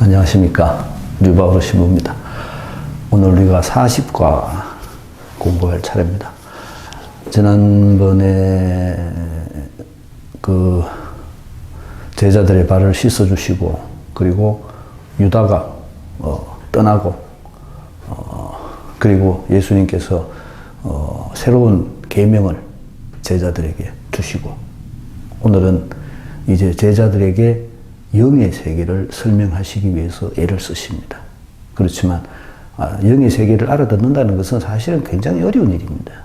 안녕하십니까. 류바흐르 신부입니다. 오늘 우리가 40과 공부할 차례입니다. 지난번에 그 제자들의 발을 씻어주시고, 그리고 유다가 떠나고, 그리고 예수님께서 새로운 계명을 제자들에게 주시고, 오늘은 이제 제자들에게 영의 세계를 설명하시기 위해서 애를 쓰십니다. 그렇지만 영의 세계를 알아듣는다는 것은 사실은 굉장히 어려운 일입니다.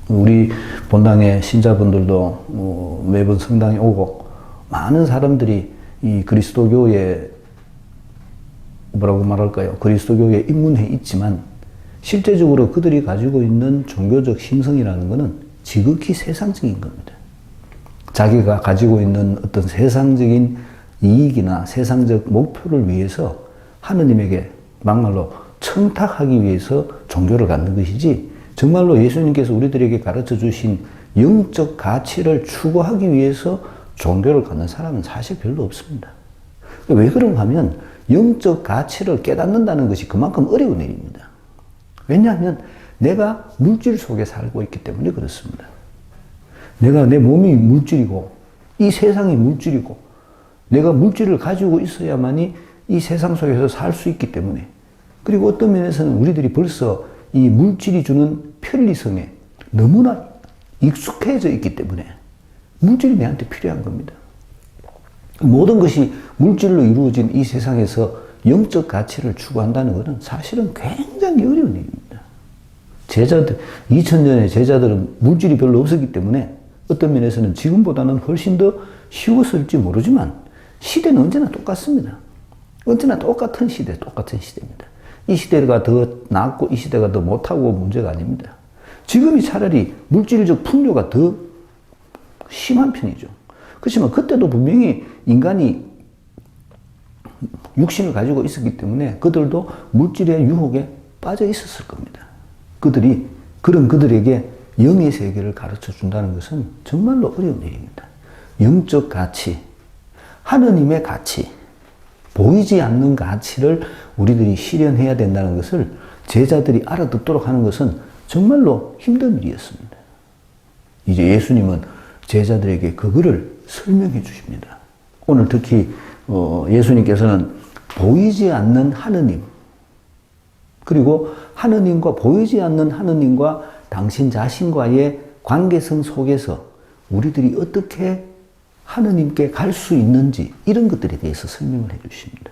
우리 본당의 신자분들도 매번 성당에 오고, 많은 사람들이 이 그리스도교에 뭐라고 말할까요? 그리스도교에 입문해 있지만 실제적으로 그들이 가지고 있는 종교적 심성이라는 것은 지극히 세상적인 겁니다. 자기가 가지고 있는 어떤 세상적인 이익이나 세상적 목표를 위해서 하느님에게 막말로 청탁하기 위해서 종교를 갖는 것이지, 정말로 예수님께서 우리들에게 가르쳐 주신 영적 가치를 추구하기 위해서 종교를 갖는 사람은 사실 별로 없습니다. 왜 그런가 하면 영적 가치를 깨닫는다는 것이 그만큼 어려운 일입니다. 왜냐하면 내가 물질 속에 살고 있기 때문에 그렇습니다. 내가 내 몸이 물질이고 이 세상이 물질이고 내가 물질을 가지고 있어야만이 이 세상 속에서 살 수 있기 때문에, 그리고 어떤 면에서는 우리들이 벌써 이 물질이 주는 편리성에 너무나 익숙해져 있기 때문에 물질이 내한테 필요한 겁니다. 모든 것이 물질로 이루어진 이 세상에서 영적 가치를 추구한다는 것은 사실은 굉장히 어려운 일입니다. 제자들, 2000년의 제자들은 물질이 별로 없었기 때문에 어떤 면에서는 지금보다는 훨씬 더 쉬웠을지 모르지만 시대는 언제나 똑같습니다. 언제나 똑같은 시대입니다. 이 시대가 더 낫고 이 시대가 더 못하고 문제가 아닙니다. 지금이 차라리 물질적 풍요가 더 심한 편이죠. 그렇지만 그때도 분명히 인간이 육신을 가지고 있었기 때문에 그들도 물질의 유혹에 빠져 있었을 겁니다. 그들에게 영의 세계를 가르쳐 준다는 것은 정말로 어려운 일입니다. 영적 가치, 하느님의 가치, 보이지 않는 가치를 우리들이 실현해야 된다는 것을 제자들이 알아듣도록 하는 것은 정말로 힘든 일이었습니다. 이제 예수님은 제자들에게 그거를 설명해 주십니다. 오늘 특히 예수님께서는 보이지 않는 하느님, 그리고 하느님과 보이지 않는 하느님과 당신 자신과의 관계성 속에서 우리들이 어떻게 하느님께 갈 수 있는지, 이런 것들에 대해서 설명을 해 주십니다.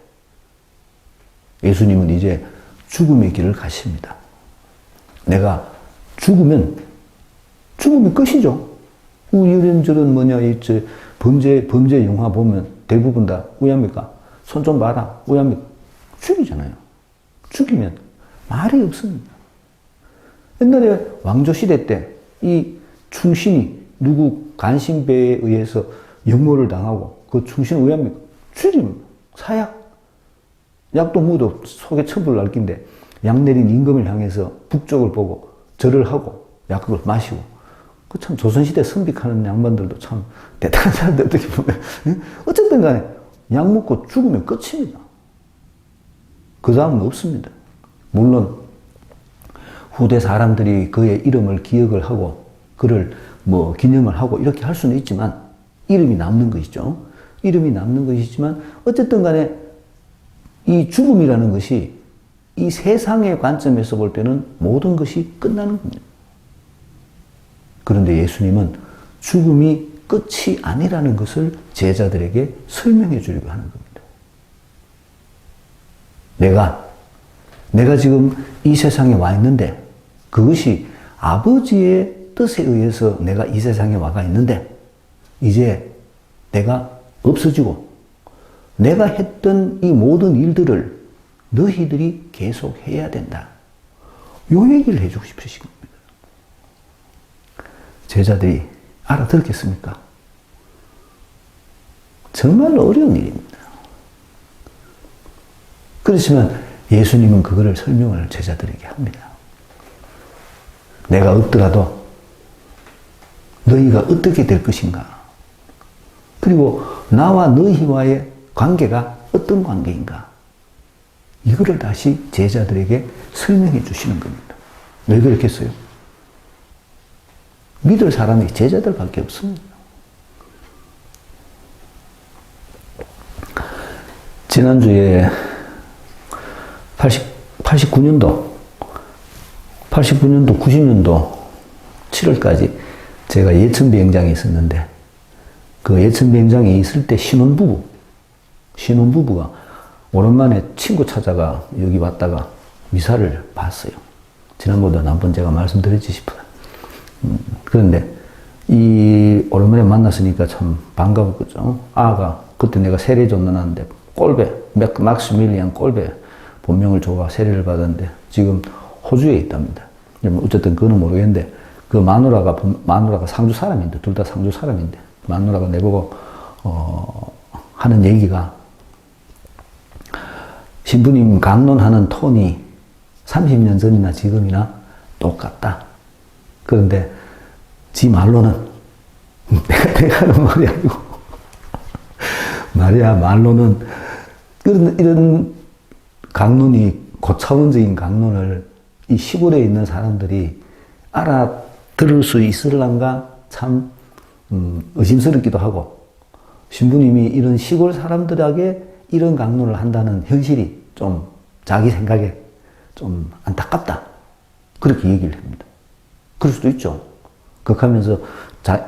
예수님은 이제 죽음의 길을 가십니다. 내가 죽으면 끝이죠. 이런저런 범죄 영화 보면 대부분 다 우야입니까? 손 좀 봐라. 우야입니까? 죽이잖아요. 죽이면 말이 없습니다. 옛날에 왕조시대 때 이 충신이 누구 간신배에 의해서 역모를 당하고 그 충신은 왜 합니까? 죽입니다. 사약. 약도 무도 속에 첩을 날긴데 약 내린 임금을 향해서 북쪽을 보고 절을 하고 약을 마시고, 그 참 조선시대 선빅하는 양반들도 참 대단한 사람들 어떻게 보면. 어쨌든 간에 약 먹고 죽으면 끝입니다. 그 다음은 없습니다. 물론 후대 사람들이 그의 이름을 기억을 하고 그를 기념을 하고 이렇게 할 수는 있지만 이름이 남는 것이죠. 이름이 남는 것이지만 어쨌든 간에 이 죽음이라는 것이 이 세상의 관점에서 볼 때는 모든 것이 끝나는 겁니다. 그런데 예수님은 죽음이 끝이 아니라는 것을 제자들에게 설명해 주려고 하는 겁니다. 내가 지금 이 세상에 와 있는데 그것이 아버지의 뜻에 의해서 내가 이 세상에 와가 있는데 이제 내가 없어지고 내가 했던 이 모든 일들을 너희들이 계속 해야 된다. 요 얘기를 해주고 싶으신 겁니다. 제자들이 알아듣겠습니까? 정말로 어려운 일입니다. 그렇지만 예수님은 그거를 설명을 제자들에게 합니다. 내가 없더라도 너희가 어떻게 될 것인가? 그리고 나와 너희와의 관계가 어떤 관계인가? 이거를 다시 제자들에게 설명해 주시는 겁니다. 왜 그렇겠어요? 믿을 사람이 제자들밖에 없습니다. 지난주에 89년도, 90년도 7월까지 제가 예천비행장에 있었는데, 그 예천비행장에 있을 때 신혼부부가 오랜만에 친구 찾아가 여기 왔다가 미사를 봤어요. 지난번에도 한번 제가 말씀드렸지 싶어요. 그런데 이 오랜만에 만났으니까 참 반가웠죠. 아가 그때 내가 세례 줬는데 꼴배 막스밀리안 꼴배 본명을 줘가 세례를 받았는데 지금 호주에 있답니다. 어쨌든 그거는 모르겠는데 그 마누라가 상주 사람인데 둘 다 상주 사람인데 마누라가 내보고 하는 얘기가 신부님 강론하는 톤이 30년 전이나 지금이나 똑같다. 그런데 지 말로는 내가 하는 말이 아니고 말이야 말로는 이런 강론이 고차원적인 강론을 이 시골에 있는 사람들이 알아들을 수 있을란가 참 의심스럽기도 하고 신부님이 이런 시골 사람들에게 이런 강론을 한다는 현실이 좀 자기 생각에 좀 안타깝다. 그렇게 얘기를 합니다. 그럴 수도 있죠. 그렇게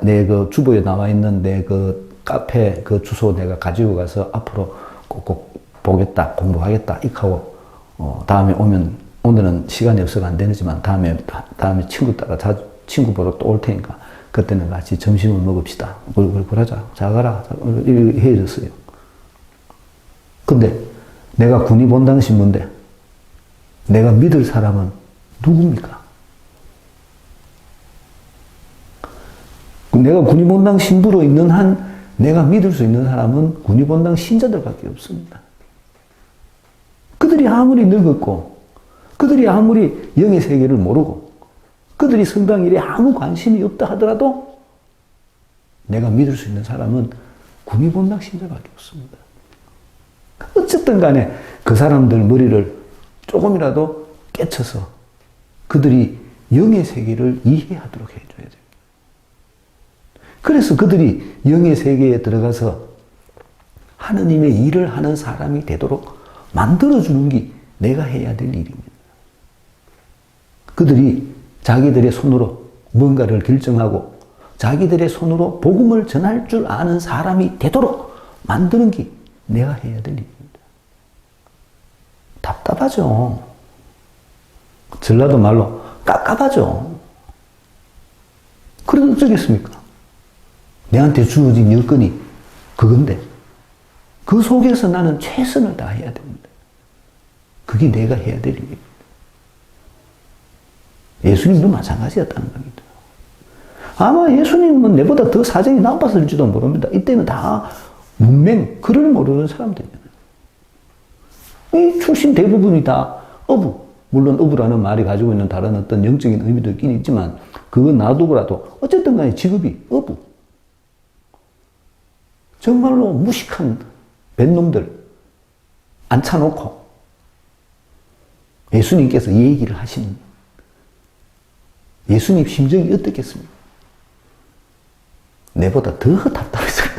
내 그 주보에 나와 있는 내 그 카페 그 주소 내가 가지고 가서 앞으로 꼭 보겠다, 공부하겠다, 익하고, 다음에 오면, 오늘은 시간이 없어서 안 되지만, 다음에 친구 따라 친구 보러 또 올 테니까, 그때는 같이 점심을 먹읍시다. 그러자. 자 가라. 이렇게 헤어졌어요. 근데 내가 군의본당 신부인데, 내가 믿을 사람은 누굽니까? 내가 군의본당 신부로 있는 한 내가 믿을 수 있는 사람은 군의본당 신자들밖에 없습니다. 그들이 아무리 늙었고, 그들이 아무리 영의 세계를 모르고, 그들이 성당 일에 아무 관심이 없다 하더라도 내가 믿을 수 있는 사람은 군의본당 신자밖에 없습니다. 어쨌든 간에 그 사람들 머리를 조금이라도 깨쳐서 그들이 영의 세계를 이해하도록 해줘야 돼요. 그래서 그들이 영의 세계에 들어가서 하느님의 일을 하는 사람이 되도록 만들어주는 게 내가 해야 될 일입니다. 그들이 자기들의 손으로 뭔가를 결정하고 자기들의 손으로 복음을 전할 줄 아는 사람이 되도록 만드는 게 내가 해야 될 일입니다. 답답하죠. 전라도 말로 깝깝하죠. 그래도 어쩌겠습니까? 내한테 주어진 여건이 그건데 그 속에서 나는 최선을 다해야 됩니다. 그게 내가 해야 될 일입니다. 예수님도 마찬가지였다는 겁니다. 아마 예수님은 내보다 더 사정이 나빴을지도 모릅니다. 이때는 다 문맹, 글을 모르는 사람들이잖아요. 이 출신 대부분이 다 어부, 물론 어부라는 말이 가지고 있는 다른 어떤 영적인 의미도 있긴 있지만 그건 놔두고라도 어쨌든 간에 직업이 어부. 정말로 무식한 뱃놈들 앉혀놓고 예수님께서 이 얘기를 하시는 예수님 심정이 어떻겠습니까? 내보다 더 답답했어요.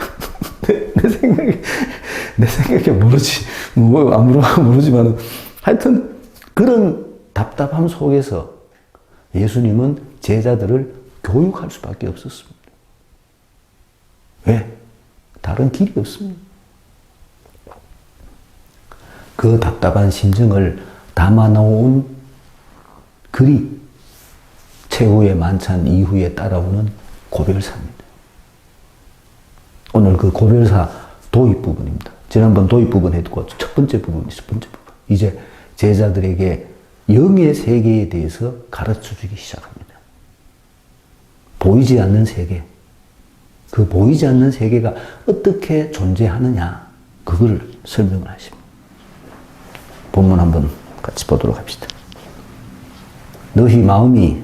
내 생각에 모르지. 모르지만 하여튼 그런 답답함 속에서 예수님은 제자들을 교육할 수밖에 없었습니다. 왜? 다른 길이 없습니다. 그 답답한 심정을 담아놓은 글이 최후의 만찬 이후에 따라오는 고별사입니다. 오늘 그 고별사 도입 부분입니다. 지난번 도입 부분 했고 첫 번째 부분. 이제 제자들에게 영의 세계에 대해서 가르쳐주기 시작합니다. 보이지 않는 세계. 그 보이지 않는 세계가 어떻게 존재하느냐, 그걸 설명을 하십니다. 본문 한번 같이 보도록 합시다. 너희 마음이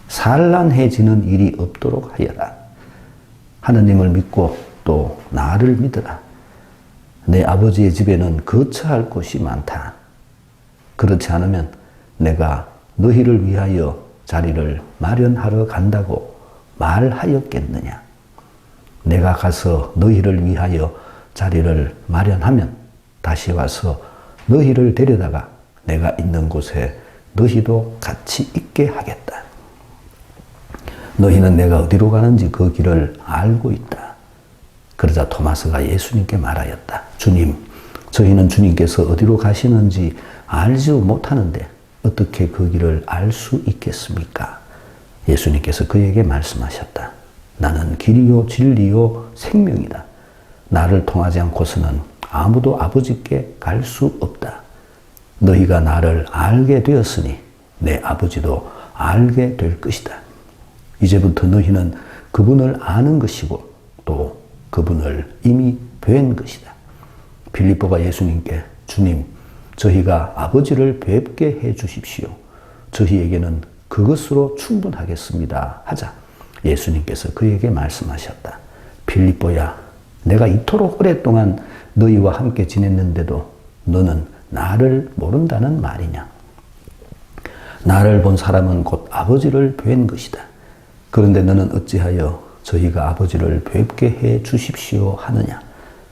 산란해지는 일이 없도록 하여라. 하느님을 믿고 또 나를 믿으라. 내 아버지의 집에는 거처할 곳이 많다. 그렇지 않으면 내가 너희를 위하여 자리를 마련하러 간다고 말하였겠느냐. 내가 가서 너희를 위하여 자리를 마련하면 다시 와서 너희를 데려다가 내가 있는 곳에 너희도 같이 있게 하겠다. 너희는 내가 어디로 가는지 그 길을 알고 있다. 그러자 토마스가 예수님께 말하였다. 주님, 저희는 주님께서 어디로 가시는지 알지 못하는데 어떻게 그 길을 알 수 있겠습니까? 예수님께서 그에게 말씀하셨다. 나는 길이요 진리요 생명이다. 나를 통하지 않고서는 아무도 아버지께 갈 수 없다. 너희가 나를 알게 되었으니 내 아버지도 알게 될 것이다. 이제부터 너희는 그분을 아는 것이고 또 그분을 이미 뵌 것이다. 빌립보가 예수님께 주님, 저희가 아버지를 뵙게 해 주십시오. 저희에게는 그것으로 충분하겠습니다. 하자 예수님께서 그에게 말씀하셨다. 빌립보야, 내가 이토록 오랫동안 너희와 함께 지냈는데도 너는 나를 모른다는 말이냐? 나를 본 사람은 곧 아버지를 뵌 것이다. 그런데 너는 어찌하여 저희가 아버지를 뵙게 해 주십시오 하느냐?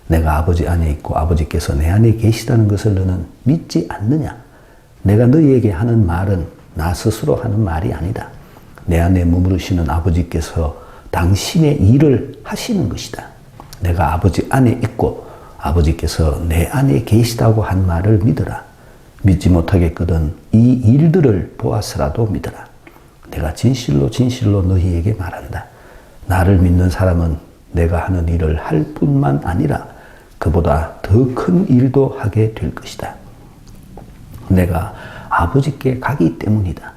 내가 아버지 안에 있고 아버지께서 내 안에 계시다는 것을 너는 믿지 않느냐? 내가 너희에게 하는 말은 나 스스로 하는 말이 아니다. 내 안에 머무르시는 아버지께서 당신의 일을 하시는 것이다. 내가 아버지 안에 있고 아버지께서 내 안에 계시다고 한 말을 믿어라. 믿지 못하겠거든 이 일들을 보아서라도 믿어라. 내가 진실로 진실로 너희에게 말한다. 나를 믿는 사람은 내가 하는 일을 할 뿐만 아니라 그보다 더 큰 일도 하게 될 것이다. 내가 아버지께 가기 때문이다.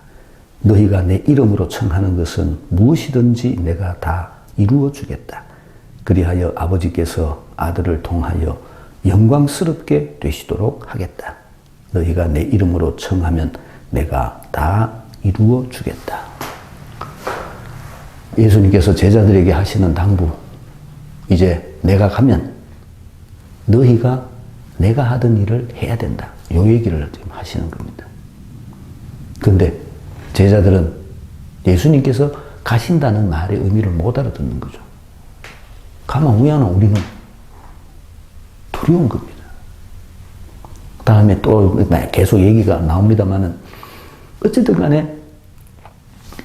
너희가 내 이름으로 청하는 것은 무엇이든지 내가 다 이루어 주겠다. 그리하여 아버지께서 아들을 통하여 영광스럽게 되시도록 하겠다. 너희가 내 이름으로 청하면 내가 다 이루어 주겠다. 예수님께서 제자들에게 하시는 당부, 이제 내가 가면 너희가 내가 하던 일을 해야 된다. 요 얘기를 지금 하시는 겁니다. 그런데 제자들은 예수님께서 가신다는 말의 의미를 못 알아듣는 거죠. 가만 우야나 우리는 두려운 겁니다. 다음에 또 계속 얘기가 나옵니다만은 어쨌든 간에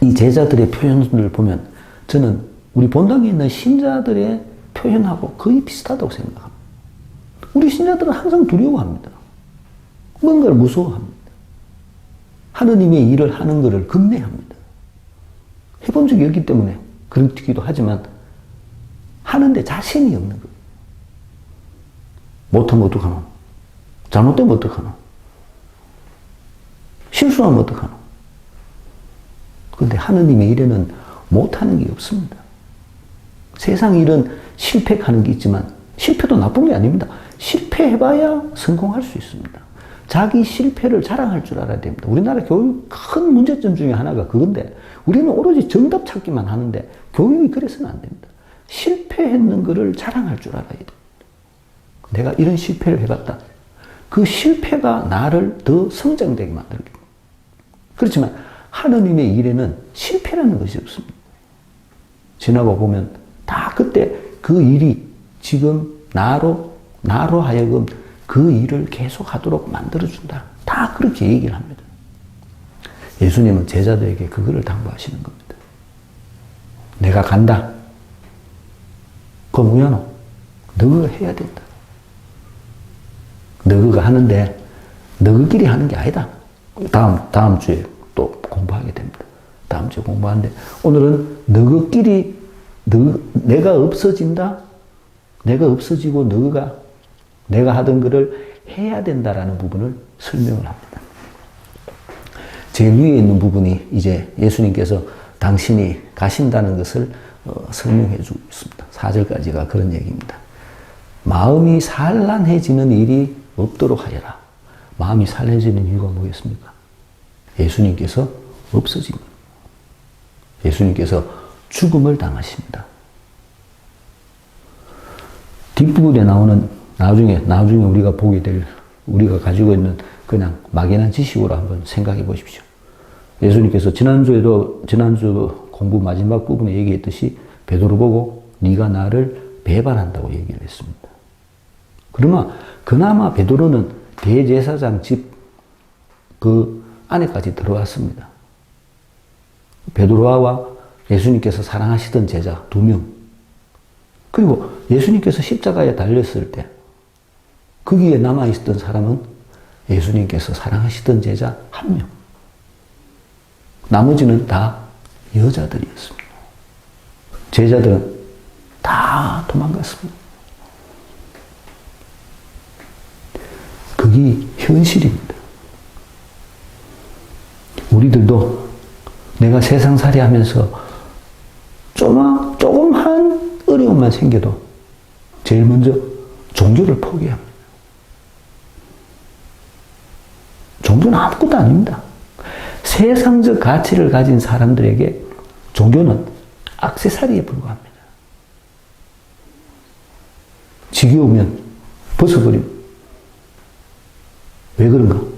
이 제자들의 표현을 보면 저는 우리 본당에 있는 신자들의 표현하고 거의 비슷하다고 생각합니다. 우리 신자들은 항상 두려워합니다. 뭔가를 무서워합니다. 하느님의 일을 하는 것을 겁내합니다. 해본 적이 없기 때문에 그렇기도 하지만 하는데 자신이 없는 거예요. 못하면 어떡하노? 잘못되면 어떡하노? 실수하면 어떡하노? 그런데 하느님의 일에는 못하는 게 없습니다. 세상 일은 실패하는 게 있지만 실패도 나쁜 게 아닙니다. 실패해봐야 성공할 수 있습니다. 자기 실패를 자랑할 줄 알아야 됩니다. 우리나라 교육 큰 문제점 중에 하나가 그건데 우리는 오로지 정답 찾기만 하는데 교육이 그래서는 안 됩니다. 실패했는 거를 자랑할 줄 알아야 됩니다. 내가 이런 실패를 해봤다. 그 실패가 나를 더 성장되게 만들겠다. 그렇지만 하느님의 일에는 실패라는 것이 없습니다. 지나고 보면 다 그때 그 일이 지금 나로 하여금 그 일을 계속하도록 만들어준다. 다 그렇게 얘기를 합니다. 예수님은 제자들에게 그거를 당부하시는 겁니다. 내가 간다. 그럼 우연호, 너가 해야 된다. 너가 하는데 너희끼리 하는 게 아니다. 다음 주에 또 공부하게 됩니다. 다음 주에 공부하는데 오늘은 너희끼리 내가 없어진다. 내가 없어지고 내가 하던 거를 해야 된다라는 부분을 설명을 합니다. 제일 위에 있는 부분이 이제 예수님께서 당신이 가신다는 것을 설명해 주고 있습니다. 4절까지가 그런 얘기입니다. 마음이 산란해지는 일이 없도록 하여라. 마음이 산란해지는 이유가 뭐겠습니까? 예수님께서 없어진 것. 예수님께서 죽음을 당하십니다. 뒷부분에 나오는 나중에 우리가 보게 될 우리가 가지고 있는 그냥 막연한 지식으로 한번 생각해 보십시오. 예수님께서 지난주 공부 마지막 부분에 얘기했듯이 베드로 보고 네가 나를 배반한다고 얘기를 했습니다. 그나마 베드로는 대제사장 집 그 안에까지 들어왔습니다. 베드로와 예수님께서 사랑하시던 제자 2명, 그리고 예수님께서 십자가에 달렸을 때 거기에 남아있었던 사람은 예수님께서 사랑하시던 제자 1명. 나머지는 다 여자들이었습니다. 제자들은 다 도망갔습니다. 그게 현실입니다. 우리들도 내가 세상살이 하면서 조금한 어려움만 생겨도 제일 먼저 종교를 포기합니다. 종교는 아무것도 아닙니다. 세상적 가치를 가진 사람들에게 종교는 액세서리에 불과합니다. 지겨우면 벗어버리고. 왜 그런가?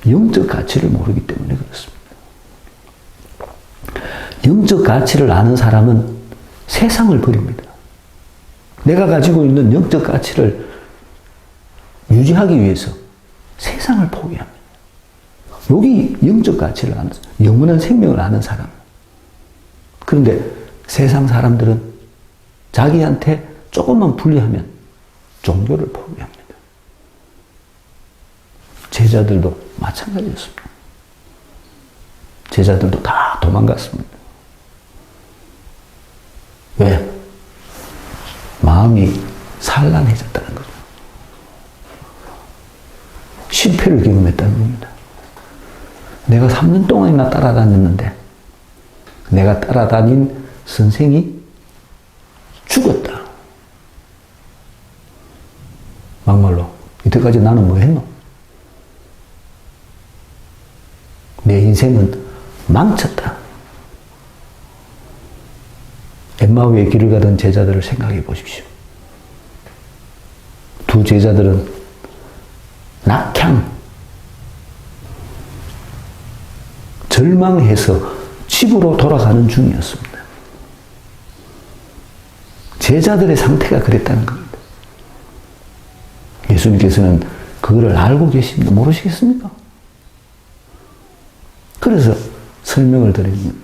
영적 가치를 모르기 때문에 그렇습니다. 영적 가치를 아는 사람은 세상을 버립니다. 내가 가지고 있는 영적 가치를 유지하기 위해서 세상을 포기합니다. 여기 영적 가치를 아는, 영원한 생명을 아는 사람. 그런데 세상 사람들은 자기한테 조금만 불리하면 종교를 포기합니다. 제자들도 마찬가지였습니다. 제자들도 다 도망갔습니다. 왜? 마음이 산란해졌다는 거죠. 실패를 경험했다는 겁니다. 내가 3년 동안이나 따라다녔는데 내가 따라다닌 선생이 죽었다. 막말로 이때까지 나는 뭐 했노? 내 인생은 망쳤다. 엠마오의 길을 가던 제자들을 생각해 보십시오. 2 제자들은 낙향, 절망해서 집으로 돌아가는 중이었습니다. 제자들의 상태가 그랬다는 겁니다. 예수님께서는 그거를 알고 계십니다. 모르시겠습니까? 그래서 설명을 드립니다.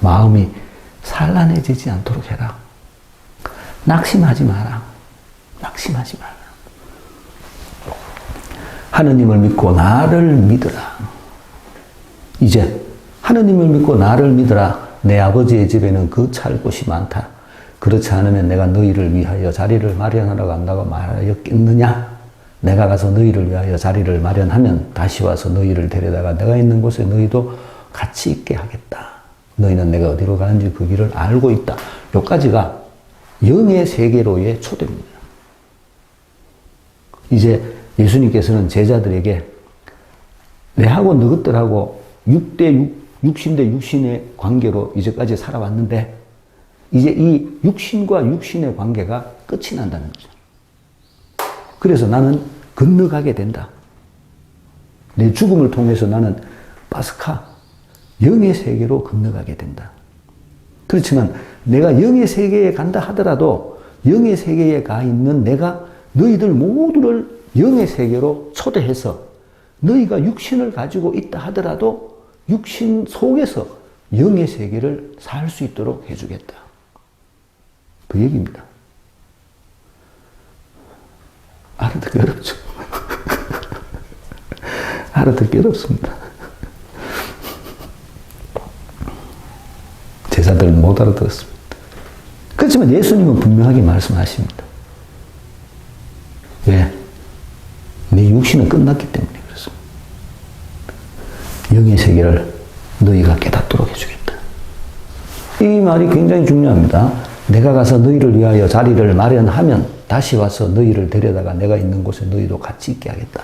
마음이 산란해지지 않도록 해라. 낙심하지 마라. 낙심하지 마라. 하느님을 믿고 나를 믿으라. 이제 하느님을 믿고 나를 믿으라. 내 아버지의 집에는 그 찰 곳이 많다. 그렇지 않으면 내가 너희를 위하여 자리를 마련하러 간다고 말하였겠느냐? 내가 가서 너희를 위하여 자리를 마련하면 다시 와서 너희를 데려다가 내가 있는 곳에 너희도 같이 있게 하겠다. 너희는 내가 어디로 가는지 그 길을 알고 있다. 여기까지가 영의 세계로의 초대입니다. 이제 예수님께서는 제자들에게 내하고 너희들하고 육신 대 육신의 관계로 이제까지 살아왔는데 이제 이 육신과 육신의 관계가 끝이 난다는 거죠. 그래서 나는 건너가게 된다. 내 죽음을 통해서 나는 파스카, 영의 세계로 건너가게 된다. 그렇지만 내가 영의 세계에 간다 하더라도 영의 세계에 가 있는 내가 너희들 모두를 영의 세계로 초대해서 너희가 육신을 가지고 있다 하더라도 육신 속에서 영의 세계를 살 수 있도록 해주겠다. 그 얘기입니다. 알아듣기 어렵죠. 알아듣기 어렵습니다. 제자들은 못 알아들었습니다. 그렇지만 예수님은 분명하게 말씀하십니다. 왜? 네 육신은 끝났기 때문에 그렇습니다. 영의 세계를 너희가 깨닫도록 해주겠다. 이 말이 굉장히 중요합니다. 내가 가서 너희를 위하여 자리를 마련하면 다시 와서 너희를 데려다가 내가 있는 곳에 너희도 같이 있게 하겠다.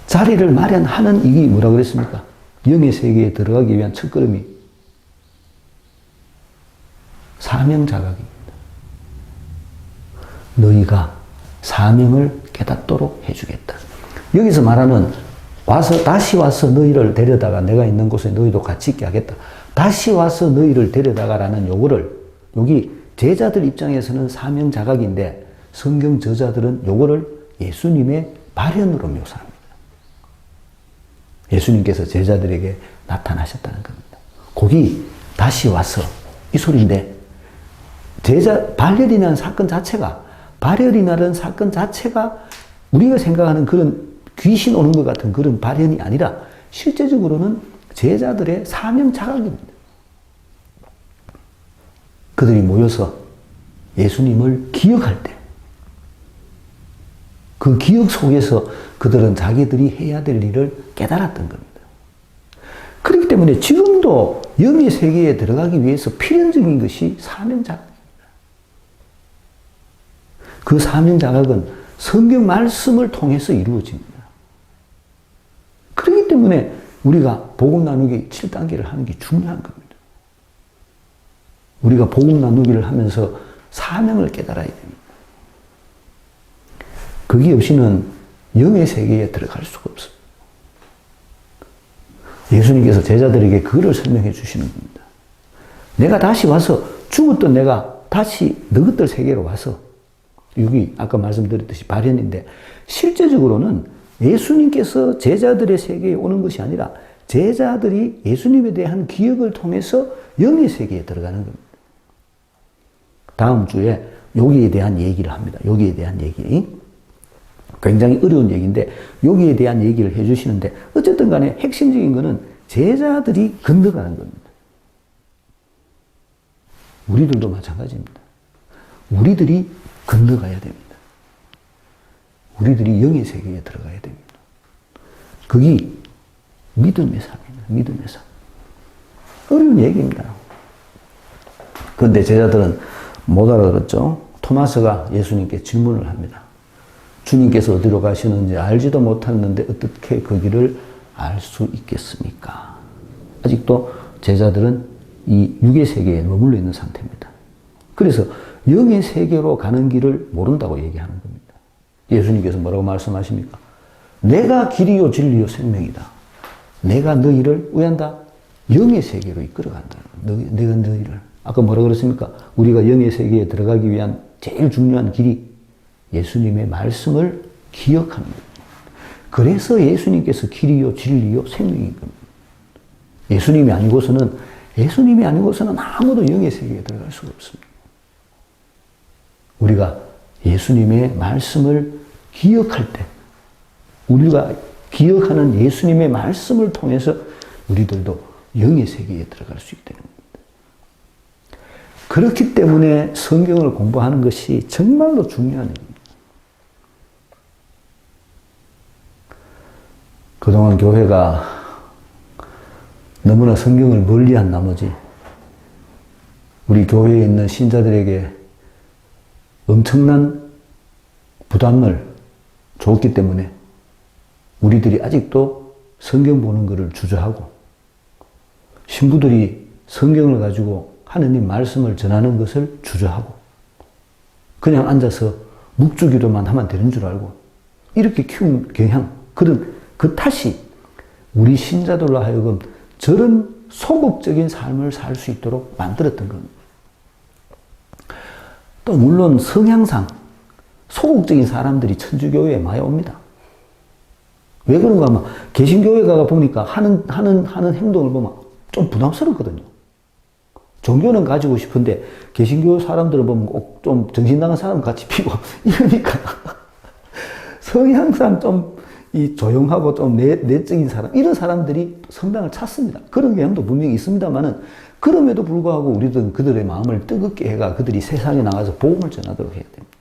자리를 마련하는 이게 뭐라 그랬습니까? 영의 세계에 들어가기 위한 첫걸음이 사명 자각입니다. 너희가 사명을 깨닫도록 해주겠다. 여기서 말하는 다시 와서 너희를 데려다가 내가 있는 곳에 너희도 같이 있게 하겠다. 다시 와서 너희를 데려다가라는 요거를, 여기 제자들 입장에서는 사명 자각인데 성경 저자들은 요거를 예수님의 발현으로 묘사합니다. 예수님께서 제자들에게 나타나셨다는 겁니다. 거기 다시 와서 이 소리인데, 발열이라는 사건 자체가, 우리가 생각하는 그런 귀신 오는 것 같은 그런 발현이 아니라 실제적으로는 제자들의 사명 자각입니다. 그들이 모여서 예수님을 기억할 때, 그 기억 속에서 그들은 자기들이 해야 될 일을 깨달았던 겁니다. 그렇기 때문에 지금도 영의 세계에 들어가기 위해서 필연적인 것이 사명 자각입니다. 그 사명 자각은 성경 말씀을 통해서 이루어집니다. 그렇기 때문에 우리가 복음 나누기 7단계를 하는 게 중요한 겁니다. 우리가 복음 나누기를 하면서 사명을 깨달아야 됩니다. 그게 없이는 영의 세계에 들어갈 수가 없습니다. 예수님께서 제자들에게 그거를 설명해 주시는 겁니다. 내가 다시 와서 죽었던 내가 다시 너희들 세계로 와서, 여기 아까 말씀드렸듯이 발현인데, 실제적으로는 예수님께서 제자들의 세계에 오는 것이 아니라 제자들이 예수님에 대한 기억을 통해서 영의 세계에 들어가는 겁니다. 다음 주에 여기에 대한 얘기를 합니다. 여기에 대한 얘기. 굉장히 어려운 얘기인데 여기에 대한 얘기를 해주시는데, 어쨌든 간에 핵심적인 거는 제자들이 건너가는 겁니다. 우리들도 마찬가지입니다. 우리들이 건너가야 됩니다. 우리들이 영의 세계에 들어가야 됩니다. 그게 믿음의 삶입니다. 믿음의 삶. 어려운 얘기입니다. 그런데 제자들은 못 알아들었죠. 토마스가 예수님께 질문을 합니다. 주님께서 어디로 가시는지 알지도 못했는데 어떻게 그 길을 알 수 있겠습니까? 아직도 제자들은 이 육의 세계에 머물러 있는 상태입니다. 그래서 영의 세계로 가는 길을 모른다고 얘기하는 겁니다. 예수님께서 뭐라고 말씀하십니까? 내가 길이요 진리요 생명이다. 내가 너희를 왜한다? 영의 세계로 이끌어간다. 내가 너희를. 아까 뭐라고 그랬습니까? 우리가 영의 세계에 들어가기 위한 제일 중요한 길이 예수님의 말씀을 기억하는 겁니다. 그래서 예수님께서 길이요 진리요 생명인 겁니다. 예수님이 아니고서는 아무도 영의 세계에 들어갈 수가 없습니다. 우리가 예수님의 말씀을 기억할 때, 우리가 기억하는 예수님의 말씀을 통해서 우리들도 영의 세계에 들어갈 수 있다는 겁니다. 그렇기 때문에 성경을 공부하는 것이 정말로 중요한 일입니다. 그동안 교회가 너무나 성경을 멀리한 나머지 우리 교회에 있는 신자들에게 엄청난 부담을 줬기 때문에 우리들이 아직도 성경 보는 것을 주저하고, 신부들이 성경을 가지고 하느님 말씀을 전하는 것을 주저하고 그냥 앉아서 묵주기도만 하면 되는 줄 알고 이렇게 키운 경향, 그 탓이 우리 신자들로 하여금 저런 소극적인 삶을 살 수 있도록 만들었던 겁니다. 또 물론 성향상 소극적인 사람들이 천주교회에 많이 옵니다. 왜 그런가 하면 개신교회 가 보니까 하는 행동을 보면 좀 부담스럽거든요. 종교는 가지고 싶은데 개신교 사람들을 보면 꼭 좀 정신 나간 사람 같이 피고 이러니까 성향상 좀 이 조용하고 좀 내적인 사람, 이런 사람들이 성당을 찾습니다. 그런 경향도 분명히 있습니다만은 그럼에도 불구하고 우리들은 그들의 마음을 뜨겁게 해가 그들이 세상에 나가서 복음을 전하도록 해야 됩니다.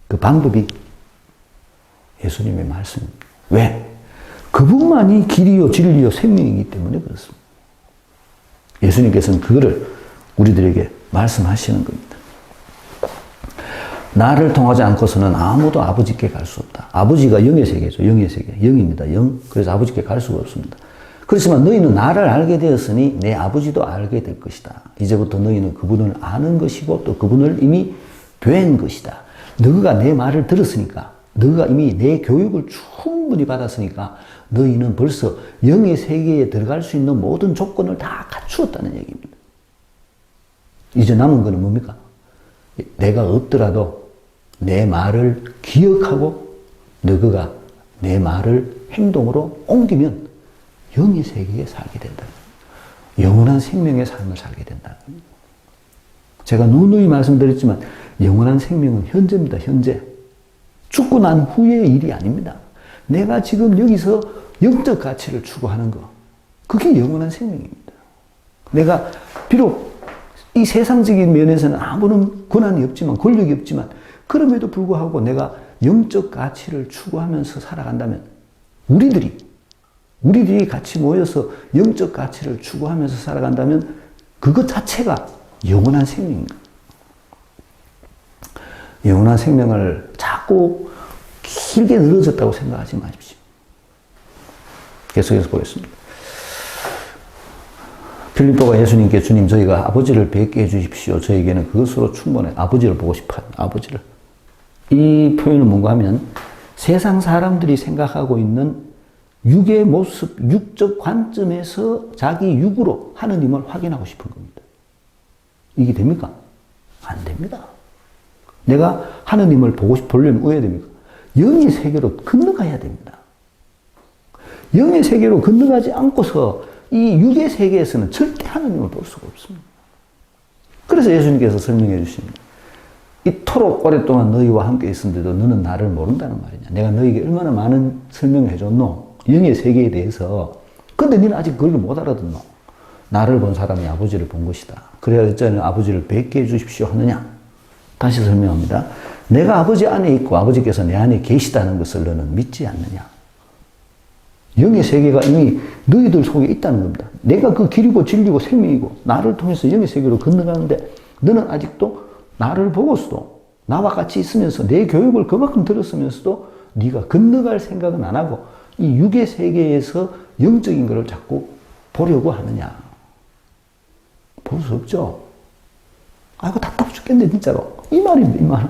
그 방법이 예수님의 말씀입니다. 왜? 그분만이 길이요 진리요 생명이기 때문에 그렇습니다. 예수님께서는 그거를 우리들에게 말씀하시는 겁니다. 나를 통하지 않고서는 아무도 아버지께 갈 수 없다. 아버지가 영의 세계죠. 영의 세계. 영입니다. 영. 그래서 아버지께 갈 수가 없습니다. 그렇지만 너희는 나를 알게 되었으니 내 아버지도 알게 될 것이다. 이제부터 너희는 그분을 아는 것이고 또 그분을 이미 뵌 것이다. 너희가 내 말을 들었으니까 너가 이미 내 교육을 충분히 받았으니까 너희는 벌써 영의 세계에 들어갈 수 있는 모든 조건을 다 갖추었다는 얘기입니다. 이제 남은 거는 뭡니까? 내가 없더라도 내 말을 기억하고 너가 내 말을 행동으로 옮기면 영의 세계에 살게 된다. 영원한 생명의 삶을 살게 된다. 제가 누누이 말씀드렸지만 영원한 생명은 현재입니다. 현재. 죽고 난 후의 일이 아닙니다. 내가 지금 여기서 영적 가치를 추구하는 거. 그게 영원한 생명입니다. 내가 비록 이 세상적인 면에서는 아무런 권한이 없지만, 권력이 없지만, 그럼에도 불구하고 내가 영적 가치를 추구하면서 살아간다면, 우리들이 같이 모여서 영적 가치를 추구하면서 살아간다면, 그것 자체가 영원한 생명입니다. 영원한 생명을 자꾸 길게 늘어졌다고 생각하지 마십시오. 계속해서 보겠습니다. 빌립보가 예수님께 주님 저희가 아버지를 뵙게 해주십시오. 저에게는 그것으로 충분해. 아버지를 보고 싶어요. 아버지를. 이 표현은 뭔가 하면 세상 사람들이 생각하고 있는 육의 모습, 육적 관점에서 자기 육으로 하느님을 확인하고 싶은 겁니다. 이게 됩니까? 안 됩니다. 내가 하느님을 보려면 왜 됩니까? 영의 세계로 건너가야 됩니다. 영의 세계로 건너가지 않고서 이 육의 세계에서는 절대 하느님을 볼 수가 없습니다. 그래서 예수님께서 설명해 주십니다. 이토록 오랫동안 너희와 함께 있었는데도 너는 나를 모른다는 말이냐. 내가 너희에게 얼마나 많은 설명을 해줬노. 영의 세계에 대해서. 근데 너는 아직 그걸 못 알아듣노. 나를 본 사람이 아버지를 본 것이다. 그래야 어쩌면 아버지를 뵙게 해주십시오 하느냐. 다시 설명합니다. 내가 아버지 안에 있고 아버지께서 내 안에 계시다는 것을 너는 믿지 않느냐. 영의 세계가 이미 너희들 속에 있다는 겁니다. 내가 그 길이고 진리고 생명이고 나를 통해서 영의 세계로 건너가는데 너는 아직도 나를 보고서도 나와 같이 있으면서 내 교육을 그만큼 들었으면서도 네가 건너갈 생각은 안 하고 이 육의 세계에서 영적인 것을 자꾸 보려고 하느냐. 볼 수 없죠. 아이고 답답해 죽겠네 진짜로. 이 말입니다. 이 말.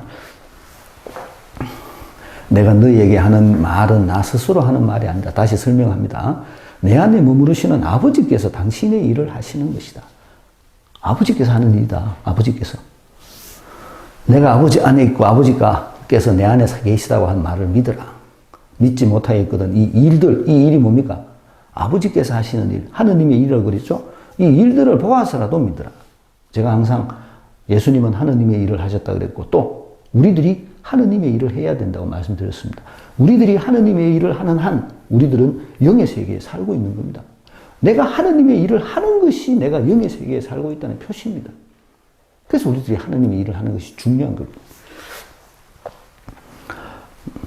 내가 너희에게 하는 말은 나 스스로 하는 말이 아니라 다시 설명합니다. 내 안에 머무르시는 아버지께서 당신의 일을 하시는 것이다. 아버지께서 하는 일이다. 아버지께서. 내가 아버지 안에 있고 아버지께서 내 안에 계시다고 한 말을 믿으라. 믿지 못하겠거든. 이 일이 뭡니까? 아버지께서 하시는 일, 하느님의 일이라고 그랬죠? 이 일들을 보아서라도 믿으라. 제가 항상 예수님은 하느님의 일을 하셨다 그랬고 또 우리들이 하느님의 일을 해야 된다고 말씀드렸습니다. 우리들이 하느님의 일을 하는 한 우리들은 영의 세계에 살고 있는 겁니다. 내가 하느님의 일을 하는 것이 내가 영의 세계에 살고 있다는 표시입니다. 그래서 우리들이 하느님의 일을 하는 것이 중요한 겁니다.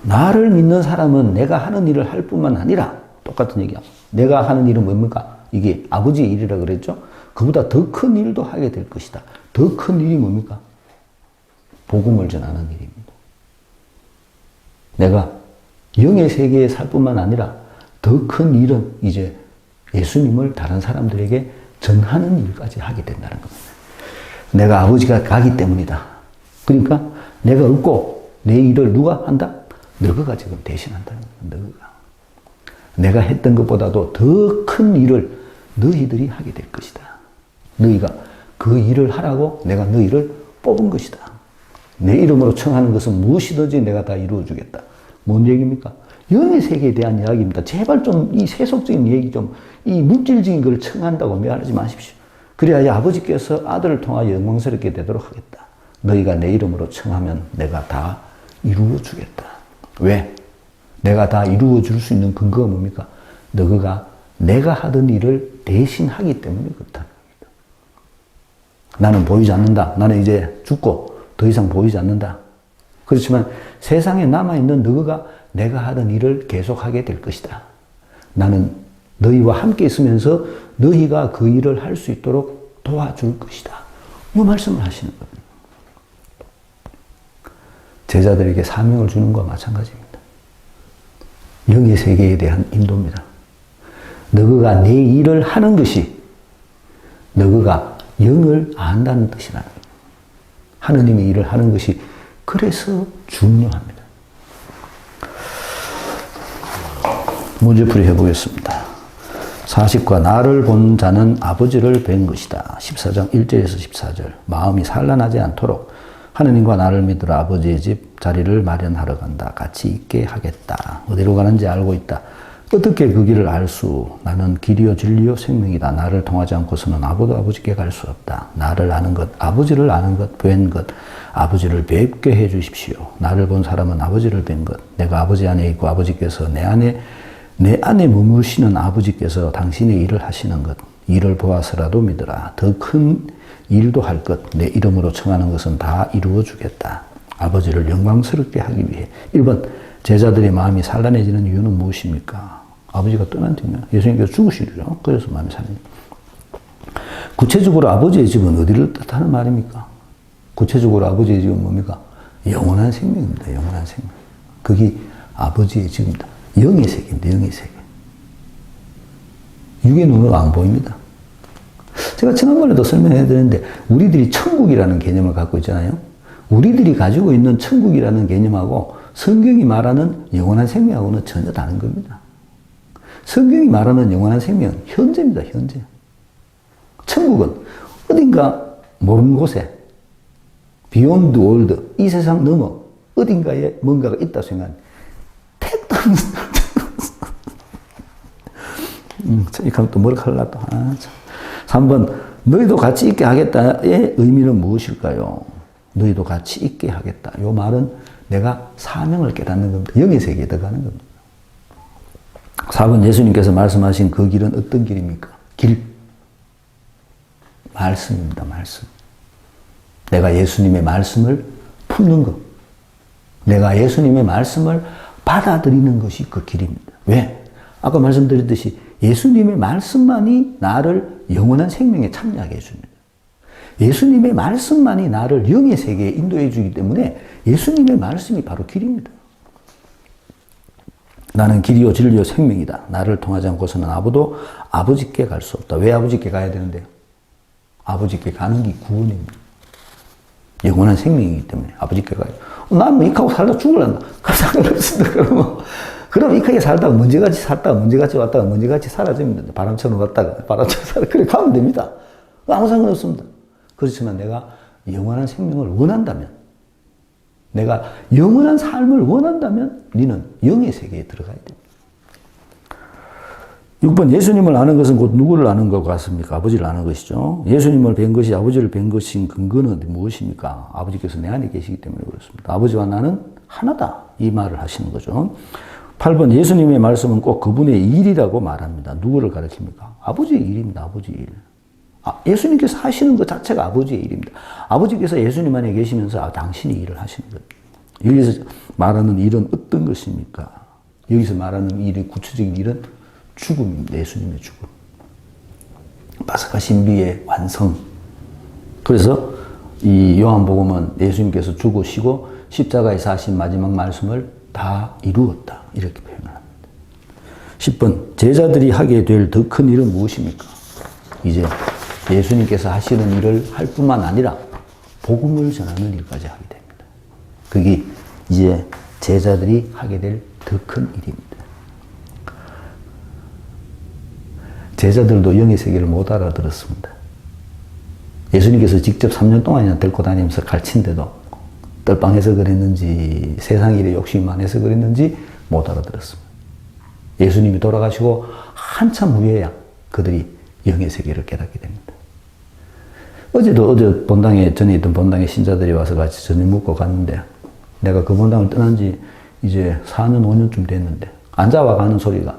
나를 믿는 사람은 내가 하는 일을 할 뿐만 아니라 똑같은 얘기야. 내가 하는 일은 뭡니까? 이게 아버지의 일이라 그랬죠? 그보다 더 큰 일도 하게 될 것이다. 더 큰 일이 뭡니까? 복음을 전하는 일입니다. 내가 영의 세계에 살 뿐만 아니라 더 큰 일은 이제 예수님을 다른 사람들에게 전하는 일까지 하게 된다는 겁니다. 내가 아버지가 가기 때문이다. 그러니까 내가 없고 내 일을 누가 한다? 너가 지금 대신한다는 거야. 너가. 내가 했던 것보다도 더 큰 일을 너희들이 하게 될 것이다. 너희가 그 일을 하라고 내가 너희를 뽑은 것이다. 내 이름으로 청하는 것은 무엇이든지 내가 다 이루어주겠다. 뭔 얘기입니까? 영의 세계에 대한 이야기입니다. 제발 좀 이 세속적인 얘기 좀, 이 물질적인 걸 청한다고 말하지 마십시오. 그래야 아버지께서 아들을 통하여 영광스럽게 되도록 하겠다. 너희가 내 이름으로 청하면 내가 다 이루어주겠다. 왜? 내가 다 이루어줄 수 있는 근거가 뭡니까? 너가 내가 하던 일을 대신 하기 때문에 그렇다는 겁니다. 나는 보이지 않는다. 나는 이제 죽고 더 이상 보이지 않는다. 그렇지만 세상에 남아있는 너가 내가 하던 일을 계속하게 될 것이다. 나는 너희와 함께 있으면서 너희가 그 일을 할 수 있도록 도와줄 것이다. 이 말씀을 하시는 겁니다. 제자들에게 사명을 주는 것과 마찬가지입니다. 영의 세계에 대한 인도입니다. 너희가 내 일을 하는 것이 너희가 영을 안다는 뜻이라는 거예요. 하느님의 일을 하는 것이 그래서 중요합니다. 문제풀이 해보겠습니다. 40과 나를 본 자는 아버지를 뵌 것이다. 14장 1절에서 14절. 마음이 산란하지 않도록 하느님과 나를 믿으라. 아버지의 집 자리를 마련하러 간다. 같이 있게 하겠다. 어디로 가는지 알고 있다. 어떻게 그 길을 알 수? 나는 길이요 진리요 생명이다. 나를 통하지 않고서는 아무도 아버지께 갈 수 없다. 나를 아는 것, 아버지를 아는 것, 뵌 것, 아버지를 뵙게 해 주십시오. 나를 본 사람은 아버지를 뵌 것. 내가 아버지 안에 있고 아버지께서 내 안에 머무시는 아버지께서 당신의 일을 하시는 것. 이를 보아서라도 믿으라. 더 큰 일도 할 것. 내 이름으로 청하는 것은 다 이루어 주겠다. 아버지를 영광스럽게 하기 위해. 1번 제자들의 마음이 산란해지는 이유는 무엇입니까? 아버지가 떠난 뒤면 예수님께서 죽으시죠. 그래서 마음이 산란해요. 구체적으로 아버지의 집은 어디를 뜻하는 말입니까? 구체적으로 아버지의 집은 뭡니까? 영원한 생명입니다. 영원한 생명. 그게 아버지의 집입니다. 영의 세계입니다. 영의 세계. 육의 눈으로 안 보입니다. 제가 지난번에도 설명해 드렸는데 우리들이 천국이라는 개념을 갖고 있잖아요. 우리들이 가지고 있는 천국이라는 개념하고 성경이 말하는 영원한 생명하고는 전혀 다른 겁니다. 성경이 말하는 영원한 생명은 현재입니다. 현재. 천국은 어딘가 모르는 곳에 beyond the world, 이 세상 넘어 어딘가에 뭔가가 있다 생각하는 택도 없는 이 가면 또 뭐라 할라 또. 3번 너희도 같이 있게 하겠다의 의미는 무엇일까요? 너희도 같이 있게 하겠다. 이 말은 내가 사명을 깨닫는 겁니다. 영의 세계에 들어가는 겁니다. 4번 예수님께서 말씀하신 그 길은 어떤 길입니까? 길. 말씀입니다. 말씀. 내가 예수님의 말씀을 품는 것. 내가 예수님의 말씀을 받아들이는 것이 그 길입니다. 왜? 아까 말씀드렸듯이 예수님의 말씀만이 나를 영원한 생명에 참여하게 해줍니다. 예수님의 말씀만이 나를 영의 세계에 인도해 주기 때문에 예수님의 말씀이 바로 길입니다. 나는 길이요 진리요 생명이다. 나를 통하지 않고서는 아무도 아버지께 갈 수 없다. 왜 아버지께 가야 되는데요? 아버지께 가는 게 구원입니다. 영원한 생명이기 때문에 아버지께 가요. 난 뭐 이하고 살다 죽을란다. 상관없습니다. 그럼 이하게 살다가 먼지같이 살다가 먼지같이 왔다가 먼지같이 사라집니다. 바람처럼 왔다가 바람처럼 살다가 그래 가면 됩니다. 아무 상관없습니다. 그렇지만 내가 영원한 생명을 원한다면, 내가 영원한 삶을 원한다면 너는 영의 세계에 들어가야 됩니다. 6번 예수님을 아는 것은 곧 누구를 아는 것 같습니까? 아버지를 아는 것이죠. 예수님을 뵌 것이 아버지를 뵌 것인 근거는 무엇입니까? 아버지께서 내 안에 계시기 때문에 그렇습니다. 아버지와 나는 하나다. 이 말을 하시는 거죠. 8번 예수님의 말씀은 꼭 그분의 일이라고 말합니다. 누구를 가르칩니까? 아버지의 일입니다. 아버지의 일. 예수님께서 하시는 것 자체가 아버지의 일입니다. 아버지께서 예수님 안에 계시면서 당신이 일을 하시는 겁니다. 여기서 말하는 일은 어떤 것입니까? 여기서 말하는 일의 구체적인 일은 죽음입니다. 예수님의 죽음. 파스카 신비의 완성. 그래서 이 요한복음은 예수님께서 죽으시고 십자가에서 하신 마지막 말씀을 다 이루었다. 이렇게 표현을 합니다. 10번 제자들이 하게 될 더 큰 일은 무엇입니까? 이제 예수님께서 하시는 일을 할 뿐만 아니라 복음을 전하는 일까지 하게 됩니다. 그게 이제 제자들이 하게 될 더 큰 일입니다. 제자들도 영의 세계를 못 알아들었습니다. 예수님께서 직접 3년 동안이나 데리고 다니면서 가르친데도 떨빵해서 그랬는지 세상 일에 욕심이 많아서 그랬는지 못 알아들었습니다. 예수님이 돌아가시고 한참 후에야 그들이 영의 세계를 깨닫게 됩니다. 어제 본당에, 전에 있던 본당에 신자들이 와서 같이 저녁 먹고 갔는데 내가 그 본당을 떠난 지 이제 4년, 5년쯤 됐는데 앉아와 가는 소리가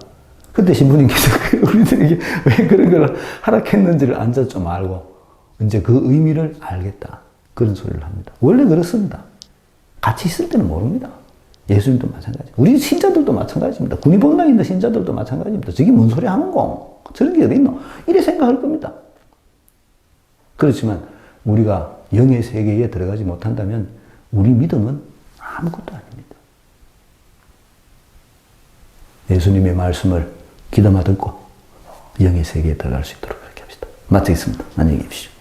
그때 신부님께서 우리들에게 왜 그런 걸 허락했는지를 앉아 좀 알고 이제 그 의미를 알겠다. 그런 소리를 합니다. 원래 그렇습니다. 같이 있을 때는 모릅니다. 예수님도 마찬가지. 우리 신자들도 마찬가지입니다. 군의본당에 있는 신자들도 마찬가지입니다. 저게 뭔 소리 하는 거? 저런 게 어디 있노? 이래 생각할 겁니다. 그렇지만 우리가 영의 세계에 들어가지 못한다면 우리 믿음은 아무것도 아닙니다. 예수님의 말씀을 귀담아 듣고 영의 세계에 들어갈 수 있도록 그렇게 합시다. 마치겠습니다. 안녕히 계십시오.